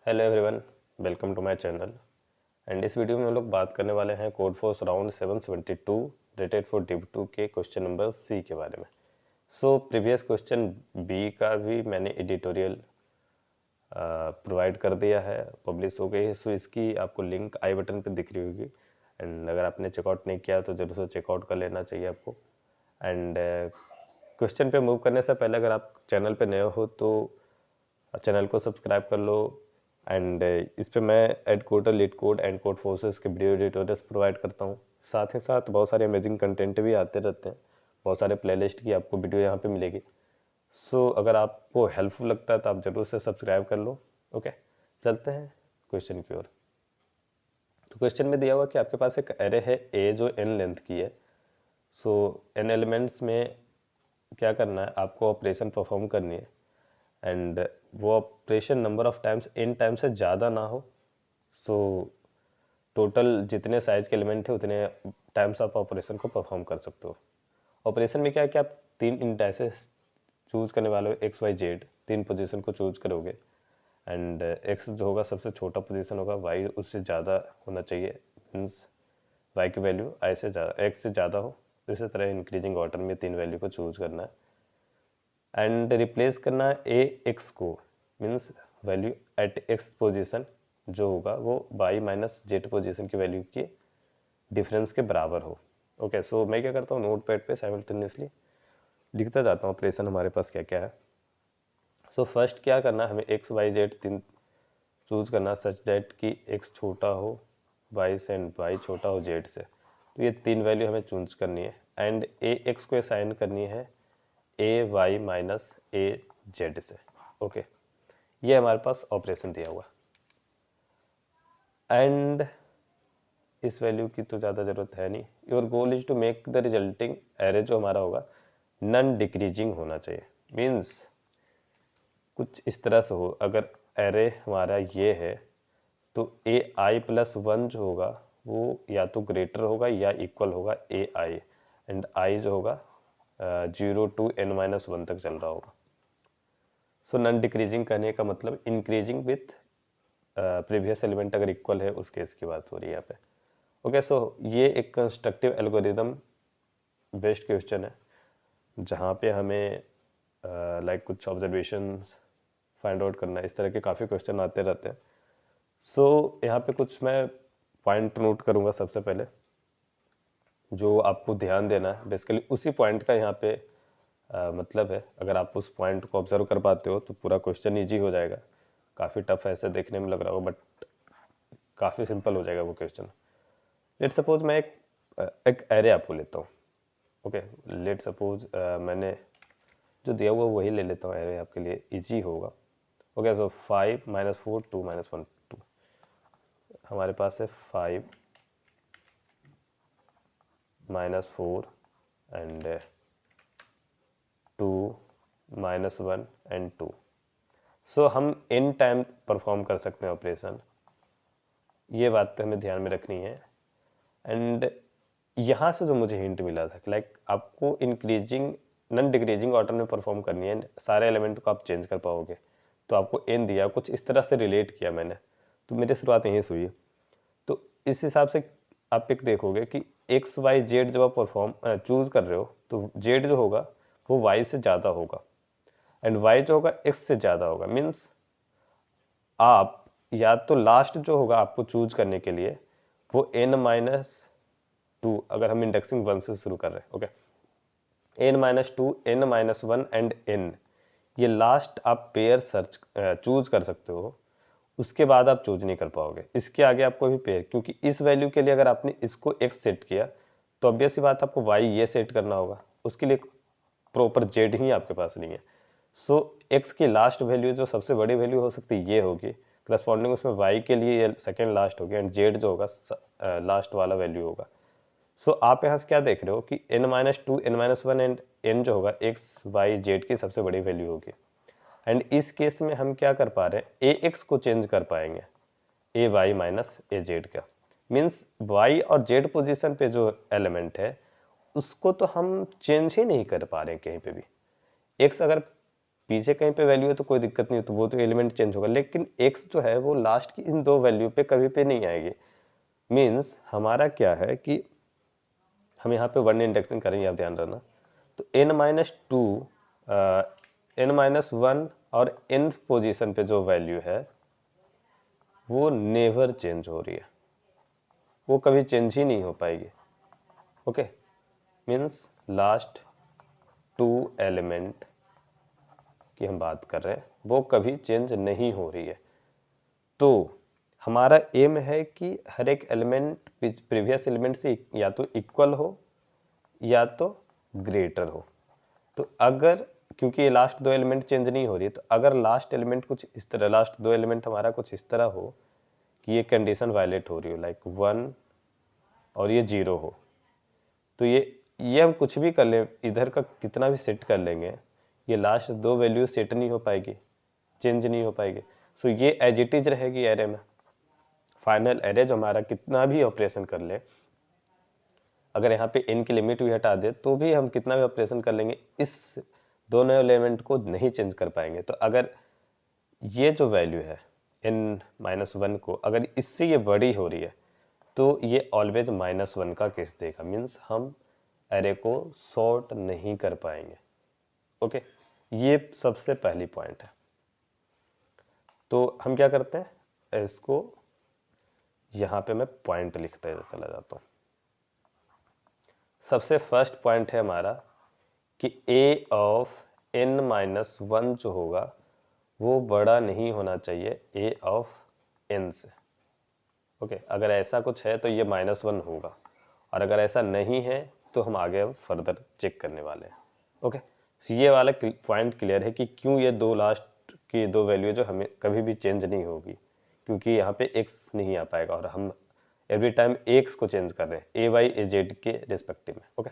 Hello everyone, welcome to my channel. And इस video में हम लोग बात करने वाले हैं Codeforces round 772 rated for div 2 के क्वेश्चन नंबर सी के बारे में। प्रीवियस क्वेश्चन बी का भी मैंने एडिटोरियल प्रोवाइड कर दिया है, पब्लिश हो गई है। इसकी आपको लिंक आई बटन पे दिख रही होगी। एंड अगर आपने चेकआउट नहीं किया तो जरूर से चेकआउट कर लेना चाहिए आपको। एंड क्वेश्चन पे मूव करने से पहले अगर आप चैनल पे नए हो तो चैनल को सब्सक्राइब कर लो। एंड इस पे मैं AtCoder, LeetCode and Codeforces के वीडियो एडिटोरियल्स प्रोवाइड करता हूँ। साथ ही साथ बहुत सारे अमेजिंग कंटेंट भी आते रहते हैं, बहुत सारे प्लेलिस्ट की आपको वीडियो यहाँ पे मिलेगी। अगर आपको हेल्पफुल लगता है तो आप ज़रूर से सब्सक्राइब कर लो। ओके, चलते हैं क्वेश्चन की ओर। तो क्वेश्चन में दिया हुआ कि आपके पास एक एरे है ए जो n लेंथ की है। n एलिमेंट्स में क्या करना है, आपको ऑपरेशन परफॉर्म करनी है। एंड वो operation number of times n time से ज़्यादा ना हो। टोटल जितने साइज के एलिमेंट है उतने टाइम्स आप ऑपरेशन को परफॉर्म कर सकते हो। ऑपरेशन में क्या है कि आप 3 इंडाइसेस चूज करने वाले हो, एक्स वाई जेड, 3 पोजीशन को चूज करोगे। एंड एक्स जो होगा सबसे छोटा पोजीशन होगा, वाई उससे ज़्यादा होना चाहिए, मीन्स वाई की वैल्यू आई से ज़्यादा, एक्स से ज़्यादा हो। तो इसी तरह इंक्रीजिंग ऑर्डर में 3 वैल्यू को चूज करना है। एंड रिप्लेस करना है ए एक्स को, means value at x position जो होगा वो वाई माइनस जेड पोजीशन की वैल्यू के डिफरेंस के बराबर हो। ओके, मैं क्या करता हूँ, नोट पैड पे साइमल्टेनियसली लिखता जाता हूँ ऑपरेशन हमारे पास क्या क्या है। फर्स्ट क्या करना है, हमें एक्स वाई जेड 3 चूज करना सच दैट कि एक्स छोटा हो वाई से एंड वाई छोटा हो जेड से। तो ये 3 वैल्यू हमें चूज करनी है। एंड ए एक्स को असाइन करनी है ए वाई माइनस ए जेड से। ओके, ये हमारे पास ऑपरेशन दिया हुआ। एंड इस वैल्यू की तो ज़्यादा ज़रूरत है नहीं। Your goal is to make the resulting array जो हमारा होगा नन डिक्रीजिंग होना चाहिए। मीन्स कुछ इस तरह से हो, अगर एरे हमारा ये है तो ए आई प्लस 1 जो होगा वो या तो ग्रेटर होगा या इक्वल होगा ए आई। एंड आई जो होगा 0 to n-1 तक चल रहा होगा। नन डिक्रीजिंग करने का मतलब इंक्रीजिंग विथ प्रीवियस एलिमेंट अगर इक्वल है उस केस की बात हो रही है यहाँ पे। ओके, ये एक कंस्ट्रक्टिव एल्गोरिदम बेस्ड क्वेश्चन है जहाँ पे हमें लाइक कुछ ऑब्जर्वेशंस फाइंड आउट करना है। इस तरह के काफ़ी क्वेश्चन आते रहते हैं। यहाँ पे कुछ मैं पॉइंट नोट करूँगा। सबसे पहले जो आपको ध्यान देना है बेसिकली उसी पॉइंट का यहाँ पे मतलब है। अगर आप उस पॉइंट को ऑब्जर्व कर पाते हो तो पूरा क्वेश्चन ईजी हो जाएगा। काफ़ी टफ ऐसे देखने में लग रहा हो बट काफ़ी सिंपल हो जाएगा वो क्वेश्चन। लेट सपोज मैं एक एरे आपको लेता हूँ। ओके, लेट सपोज मैंने जो दिया हुआ वही ले लेता हूँ एरे, आपके लिए इजी होगा। ओके, 5 - 4 2 - 1 2 हमारे पास है 5 - 4 एंड 2 - 1 एंड 2। हम इन टाइम परफॉर्म कर सकते हैं ऑपरेशन, ये बात तो हमें ध्यान में रखनी है। एंड यहाँ से जो मुझे हिंट मिला था कि लाइक आपको इंक्रीजिंग नन डिक्रीजिंग ऑर्डर में परफॉर्म करनी है, सारे एलिमेंट को आप चेंज कर पाओगे। तो आपको एन दिया, कुछ इस तरह से रिलेट किया मैंने, तो मेरी शुरुआत यहीं से हुई है। तो इस हिसाब से आप एक देखोगे कि एक्स वाई जेड जब आप परफॉर्म चूज कर रहे हो तो जेड जो होगा वो वाई से ज़्यादा होगा एंड वाई जो होगा एक्स से ज़्यादा होगा। मीन्स आप या तो लास्ट जो होगा आपको चूज करने के लिए वो n-2, अगर हम इंडेक्सिंग 1 से शुरू कर रहे हैं। Okay, n-2 n-1 and n, ये लास्ट आप पेयर सर्च चूज कर सकते हो। उसके बाद आप चूज नहीं कर पाओगे, इसके आगे आपको भी पेयर, क्योंकि इस वैल्यू के लिए अगर आपने इसको x सेट किया तो ऑब्वियस सी बात आपको y ये सेट करना होगा। उसके लिए प्रॉपर जेड ही आपके पास नहीं है। x की लास्ट वैल्यू जो सबसे बड़ी वैल्यू हो सकती है ये होगी, करस्पॉन्डिंग उसमें y के लिए ये सेकेंड लास्ट होगी एंड जेड जो होगा लास्ट वाला वैल्यू होगा। आप यहाँ से क्या देख रहे हो कि n-2 n-1 एंड n जो होगा एक्स वाई जेड की सबसे बड़ी वैल्यू होगी। एंड इस केस में हम क्या कर पा रहे हैं, ए एक्स को चेंज कर पाएंगे ए वाई माइनस ए जेड का। मीन्स वाई और जेड पोजीशन पे जो एलिमेंट है उसको तो हम चेंज ही नहीं कर पा रहे हैं कहीं पे भी। एक्स अगर पीछे कहीं पे वैल्यू है तो कोई दिक्कत नहीं है, तो वो तो एलिमेंट चेंज होगा, लेकिन x जो है वो लास्ट की इन दो वैल्यू पे कभी पे नहीं आएगी। मीन्स हमारा क्या है कि हम यहाँ पे 1 इंडेक्सिंग करेंगे, आप ध्यान रखना। तो n-2 n-1 और n पोजीशन पे जो वैल्यू है वो नेवर चेंज हो रही है, वो कभी चेंज ही नहीं हो पाएगी। ओके, मीन्स लास्ट 2 एलिमेंट की हम बात कर रहे हैं वो कभी चेंज नहीं हो रही है। तो हमारा एम है कि हर एक एलिमेंट प्रीवियस एलिमेंट से या तो इक्वल हो या तो ग्रेटर हो। तो अगर, क्योंकि ये लास्ट दो एलिमेंट चेंज नहीं हो रही है, तो अगर लास्ट एलिमेंट कुछ इस तरह, लास्ट दो एलिमेंट हमारा कुछ इस तरह हो कि ये कंडीशन वायलेट हो रही हो, लाइक 1 और ये 0 हो, तो ये हम कुछ भी कर ले, इधर का कितना भी सेट कर लेंगे, ये लास्ट दो वैल्यू सेट नहीं हो पाएगी, चेंज नहीं हो पाएगी। सो ये एज इट इज रहेगी एरे में। फाइनल एरे जो हमारा कितना भी ऑपरेशन कर ले, अगर यहाँ पे n की लिमिट भी हटा दे तो भी हम कितना भी ऑपरेशन कर लेंगे, इस दोनों एलिमेंट को नहीं चेंज कर पाएंगे। तो अगर ये जो वैल्यू है n-1 को, अगर इससे ये बड़ी हो रही है तो ये ऑलवेज -1 का केस देगा। मीन्स हम एरे को सॉर्ट नहीं कर पाएंगे। ओके, ये सबसे पहली पॉइंट है। तो हम क्या करते हैं, इसको यहाँ पे मैं पॉइंट लिखते चला जाता हूँ। सबसे फर्स्ट पॉइंट है हमारा कि a ऑफ n-1 जो होगा वो बड़ा नहीं होना चाहिए a ऑफ n से। ओके, अगर ऐसा कुछ है तो ये -1 होगा, और अगर ऐसा नहीं है तो हम आगे फर्दर चेक करने वाले हैं। ओके, ये वाला पॉइंट क्लियर है कि क्यों ये दो लास्ट की दो वैल्यू जो हमें कभी भी चेंज नहीं होगी, क्योंकि यहाँ पे x नहीं आ पाएगा और हम एवरी टाइम x को चेंज कर रहे हैं a y a z के रिस्पेक्टिव में। ओके,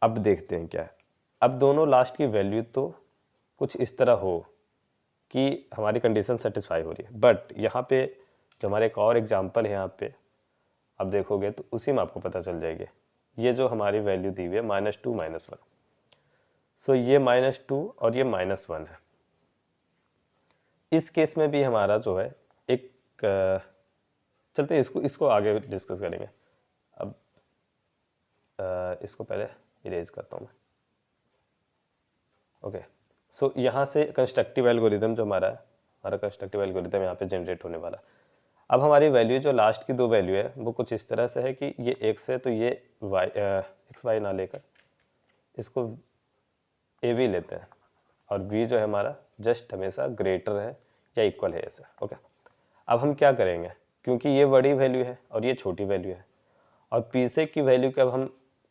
अब देखते हैं क्या है। अब दोनों लास्ट की वैल्यू तो कुछ इस तरह हो कि हमारी कंडीशन सेटिस्फाई हो रही है, बट यहाँ पे जो हमारे एक और एग्जांपल है यहाँ पे अब देखोगे तो उसी में आपको पता चल जाएगी। ये जो हमारी वैल्यू दी हुई है -2 -1, सो ये -2 और ये -1 है। इस केस में भी हमारा जो है एक चलते इसको आगे डिस्कस करेंगे। अब इसको पहले इरेज करता हूँ मैं। ओके, सो यहाँ से कंस्ट्रक्टिव एल्गोरिदम जो हमारा कंस्ट्रक्टिव एल्गोरिदम यहाँ पे जनरेट होने वाला। अब हमारी वैल्यू जो लास्ट की दो वैल्यू है वो कुछ इस तरह से है कि ये x है तो ये y एक्स वाई ना लेकर इसको a भी लेते हैं, और b जो है हमारा जस्ट हमेशा ग्रेटर है या इक्वल है ऐसा। ओके, अब हम क्या करेंगे, क्योंकि ये बड़ी वैल्यू है और ये छोटी वैल्यू है, और पीछे की वैल्यू के अब हम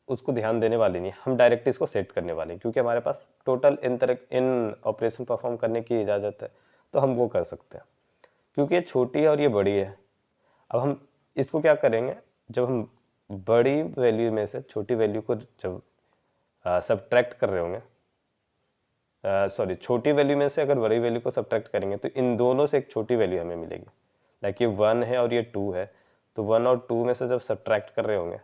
उसको ध्यान देने वाले नहीं, हम डायरेक्ट इसको सेट करने वाले हैं, क्योंकि हमारे पास टोटल इन ऑपरेशन परफॉर्म करने की इजाज़त है, तो हम वो कर सकते हैं। क्योंकि ये छोटी है और ये बड़ी है, अब हम इसको क्या करेंगे, जब हम बड़ी वैल्यू में से छोटी वैल्यू को जब सब्ट्रैक्ट कर रहे होंगे, सॉरी छोटी वैल्यू में से अगर बड़ी वैल्यू को सब्ट्रैक्ट करेंगे तो इन दोनों से एक छोटी वैल्यू हमें मिलेगी। लाइक ये 1 है और ये 2 है, तो 1 और 2 में से जब सब्ट्रैक्ट कर रहे होंगे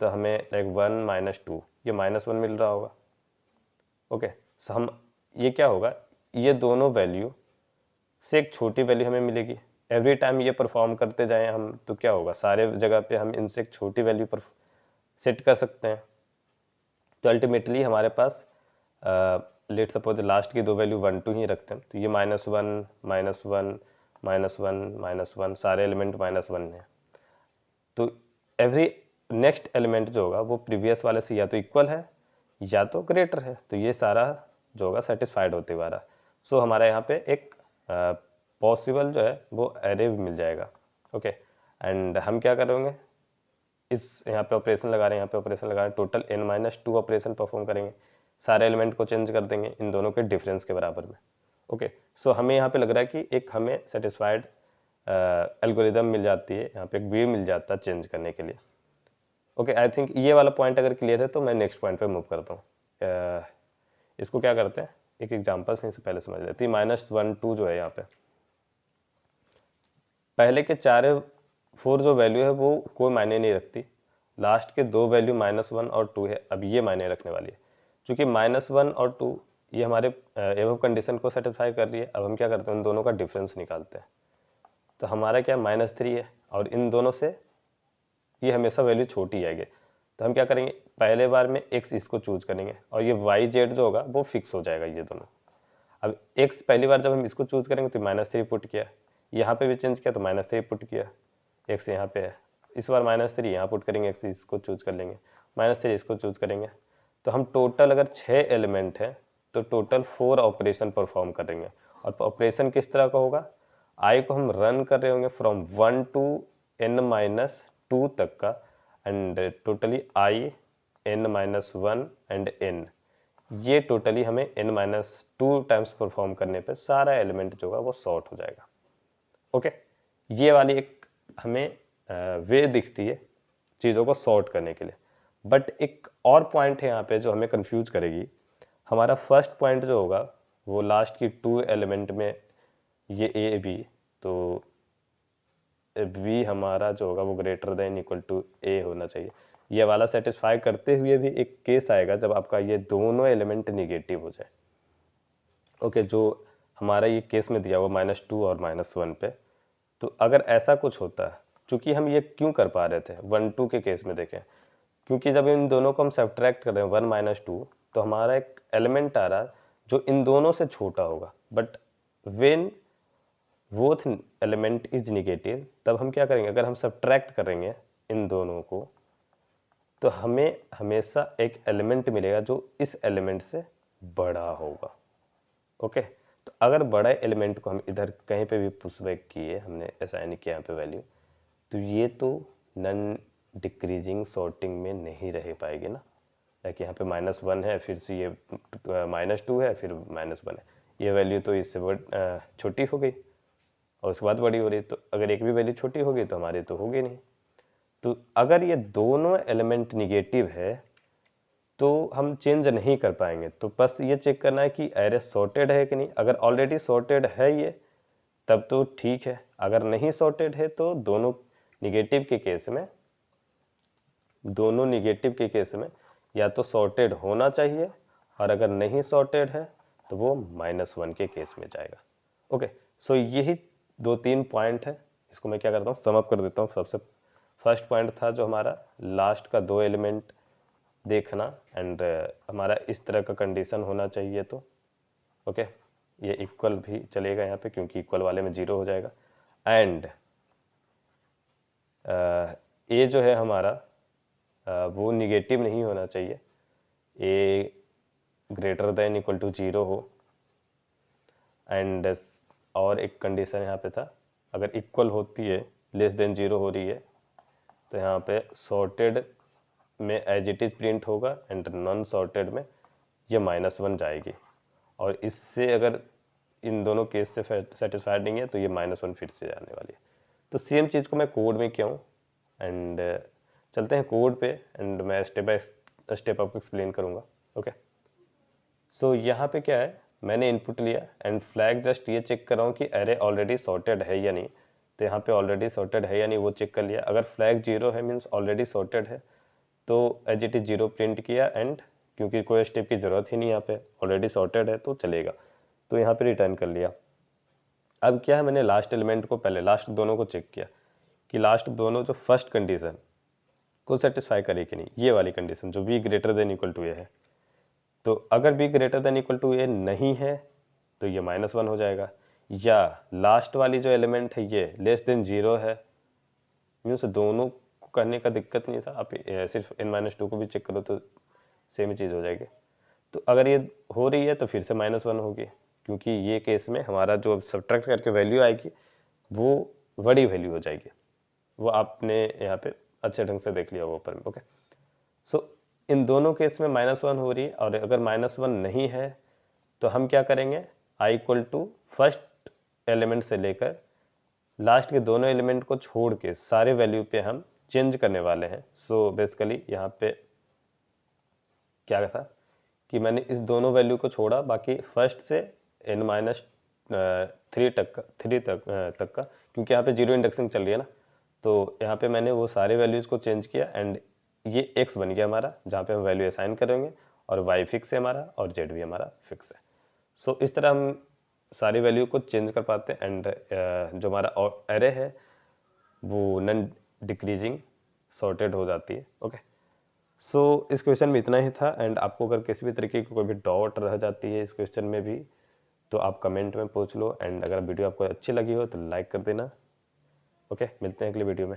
तो हमें लाइक 1 - 2 ये -1 मिल रहा होगा। ओके, सो हम ये क्या होगा, ये दोनों वैल्यू से एक छोटी वैल्यू हमें मिलेगी। एवरी टाइम ये परफॉर्म करते जाएं हम तो क्या होगा, सारे जगह पे हम इनसे एक छोटी वैल्यू पर सेट कर सकते हैं। तो अल्टीमेटली हमारे पास लेट सपोज लास्ट की दो वैल्यू 1 2 ही रखते हैं, तो ये -1 -1 -1 -1 सारे एलिमेंट -1 है। तो एवरी नेक्स्ट एलिमेंट जो होगा वो प्रीवियस वाले से या तो इक्वल है या तो ग्रेटर है, तो ये सारा जो होगा सेटिस्फाइड होते हुआ रहा। सो हमारा यहाँ पे एक पॉसिबल जो है वो एरे भी मिल जाएगा। ओके, एंड हम क्या करेंगे, इस यहाँ पे ऑपरेशन लगा रहे हैं, यहाँ पे ऑपरेशन लगा रहे हैं, टोटल n-2 ऑपरेशन परफॉर्म करेंगे, सारे एलिमेंट को चेंज कर देंगे इन दोनों के डिफरेंस के बराबर में। ओके, सो हमें यहाँ पे लग रहा है कि एक हमें सेटिस्फाइड एल्गोरिदम मिल जाती है, यहाँ पे एक व्यू मिल जाता है चेंज करने के लिए। ओके, आई थिंक ये वाला पॉइंट अगर क्लियर है तो मैं नेक्स्ट पॉइंट पे मूव करता हूँ। इसको क्या करते हैं, एक एग्जांपल से पहले समझ लेते हैं। -1 2 जो है यहाँ पे पहले के 4 जो वैल्यू है वो कोई मायने नहीं रखती, लास्ट के दो वैल्यू -1 और 2 है, अब ये मायने रखने वाली है। क्योंकि -1 और 2 ये हमारे एबव कंडीशन को सेटिस्फाई कर रही है। अब हम क्या करते हैं, उन दोनों का डिफरेंस निकालते हैं। तो हमारा क्या -3 है और इन दोनों से ये हमेशा वैल्यू छोटी आएगी। तो हम क्या करेंगे, पहले बार में x इसको चूज करेंगे और ये y z जो होगा वो फिक्स हो जाएगा ये दोनों। अब x पहली बार जब हम इसको चूज करेंगे तो -3 पुट किया, यहाँ पे भी चेंज किया तो -3 पुट किया, x यहाँ पे है, इस बार -3 यहाँ पुट करेंगे, x इसको चूज कर लेंगे, -3 इसको चूज करेंगे। तो हम टोटल अगर 6 एलिमेंट है तो टोटल 4 ऑपरेशन परफॉर्म करेंगे। और ऑपरेशन किस तरह का होगा, i को हम रन कर रहे होंगे फ्रॉम 1 to n-2 तक का, and totally i n-1 and n, ये टोटली हमें n-2 टाइम्स परफॉर्म करने पे सारा एलिमेंट जो होगा वो सॉर्ट हो जाएगा। ओके, ये वाली एक हमें वे दिखती है चीज़ों को सॉर्ट करने के लिए। बट एक और पॉइंट है यहाँ पे जो हमें कंफ्यूज करेगी। हमारा फर्स्ट पॉइंट जो होगा वो लास्ट की 2 एलिमेंट में ये a b, तो b हमारा जो होगा वो greater than equal to a होना चाहिए। ये वाला सेटिस्फाई करते हुए भी एक केस आएगा जब आपका ये दोनों एलिमेंट निगेटिव हो जाए। ओके, जो हमारा ये केस में दिया हुआ -2 और -1 पे, तो अगर ऐसा कुछ होता है, चूंकि हम ये क्यों कर पा रहे थे 1-2 के केस में देखें, क्योंकि जब इन दोनों को हम सब्ट्रैक्ट कर रहे हैं 1 - 2, तो हमारा एक एलिमेंट आ रहा है जो इन दोनों से छोटा होगा। But when both element is negative, तब हम क्या करेंगे, अगर हम सब्ट्रैक्ट करेंगे इन दोनों को तो हमें हमेशा एक एलिमेंट मिलेगा जो इस एलिमेंट से बड़ा होगा। ओके, तो अगर बड़ा एलिमेंट को हम इधर कहीं पे भी पुश बैक किए, हमने असाइन किया यहाँ पे वैल्यू, तो ये तो नन डिक्रीजिंग सॉर्टिंग में नहीं रह पाएगी ना। लाइक यहाँ पे -1 है, फिर से ये -2 है, फिर -1 है, ये वैल्यू तो इससे छोटी हो गई और उसके बाद बड़ी हो रही। तो अगर एक भी वैल्यू छोटी होगी तो हमारी तो होगी नहीं। तो अगर ये दोनों एलिमेंट निगेटिव है तो हम चेंज नहीं कर पाएंगे। तो बस ये चेक करना है कि एरे सॉर्टेड है कि नहीं। अगर ऑलरेडी सॉर्टेड है ये, तब तो ठीक है। अगर नहीं सॉर्टेड है तो दोनों निगेटिव के केस में या तो सॉर्टेड होना चाहिए, और अगर नहीं सॉर्टेड है तो वो -1 के केस में जाएगा। ओके, सो यही 2-3 पॉइंट है। इसको मैं क्या करता हूँ, सम अप कर देता हूँ। सबसे फर्स्ट पॉइंट था जो हमारा लास्ट का 2 एलिमेंट देखना, एंड हमारा इस तरह का कंडीशन होना चाहिए। तो ओके, ये इक्वल भी चलेगा यहाँ पे क्योंकि इक्वल वाले में 0 हो जाएगा। एंड ए जो है हमारा वो निगेटिव नहीं होना चाहिए, ए ग्रेटर देन इक्वल टू 0 हो। एंड और एक कंडीशन यहाँ पे था, अगर इक्वल होती है लेस देन 0 हो रही है तो यहाँ पे सॉर्टेड में एज इट इज प्रिंट होगा, एंड नॉन सॉर्टेड में ये -1 जाएगी। और इससे अगर इन दोनों केस से सेटिस्फाइड नहीं है तो ये -1 फिर से जाने वाली है। तो सेम चीज़ को मैं कोड में किया हूँ, एंड चलते हैं कोड पे, एंड मैं स्टेप बाय स्टेप आपको एक्सप्लेन करूँगा। ओके, सो यहाँ पे क्या है, मैंने इनपुट लिया एंड फ्लैग जस्ट ये चेक कर रहा हूँ कि एरे ऑलरेडी सॉर्टेड है या नहीं। तो यहाँ पे ऑलरेडी सॉर्टेड है या नहीं वो चेक कर लिया। अगर फ्लैग 0 है मीन्स ऑलरेडी सॉर्टेड है, तो एज इट इज 0 प्रिंट किया, एंड क्योंकि कोई स्टेप की ज़रूरत ही नहीं यहाँ पे, ऑलरेडी सॉर्टेड है तो चलेगा, तो यहाँ पे रिटर्न कर लिया। अब क्या है, मैंने लास्ट एलिमेंट को पहले लास्ट दोनों को चेक किया कि लास्ट दोनों जो फर्स्ट कंडीशन को सेटिस्फाई करे कि नहीं, ये वाली कंडीशन जो b greater than equal to a है। तो अगर b greater than equal to a नहीं है तो ये -1 हो जाएगा, या लास्ट वाली जो एलिमेंट है ये लेस देन 0 है, मीन्स दोनों को करने का दिक्कत नहीं था। आप सिर्फ n-2 को भी चेक करो तो सेम ही चीज़ हो जाएगी। तो अगर ये हो रही है तो फिर से -1 होगी, क्योंकि ये केस में हमारा जो सब्ट्रैक्ट करके वैल्यू आएगी वो बड़ी वैल्यू हो जाएगी। वो आपने यहाँ पे अच्छे ढंग से देख लिया वो ऊपर में। ओके, सो इन दोनों केस में -1 हो रही है, और अगर -1 नहीं है तो हम क्या करेंगे, i equal to first element से लेकर लास्ट के दोनों एलिमेंट को छोड़ के सारे वैल्यू पे हम चेंज करने वाले हैं। सो बेसिकली यहाँ पे क्या था कि मैंने इस दोनों वैल्यू को छोड़ा, बाकी फर्स्ट से n-3 तक का, क्योंकि यहाँ पे 0 इंडेक्सिंग चल रही है ना, तो यहाँ पे मैंने वो सारे वैल्यूज़ को चेंज किया, एंड ये x बन गया हमारा, जहाँ पे हम वैल्यू असाइन करेंगे, और वाई फिक्स है हमारा और जेड भी हमारा फिक्स है। सो इस तरह हम सारी वैल्यू को चेंज कर पाते हैं एंड जो हमारा एरे है वो नन डिक्रीजिंग सॉर्टेड हो जाती है। ओके, सो इस क्वेश्चन में इतना ही था एंड आपको अगर किसी भी तरीके की कोई भी डाउट रह जाती है इस क्वेश्चन में भी तो आप कमेंट में पूछ लो एंड अगर वीडियो आपको अच्छी लगी हो तो लाइक कर देना। ओके, मिलते हैं अगले वीडियो में।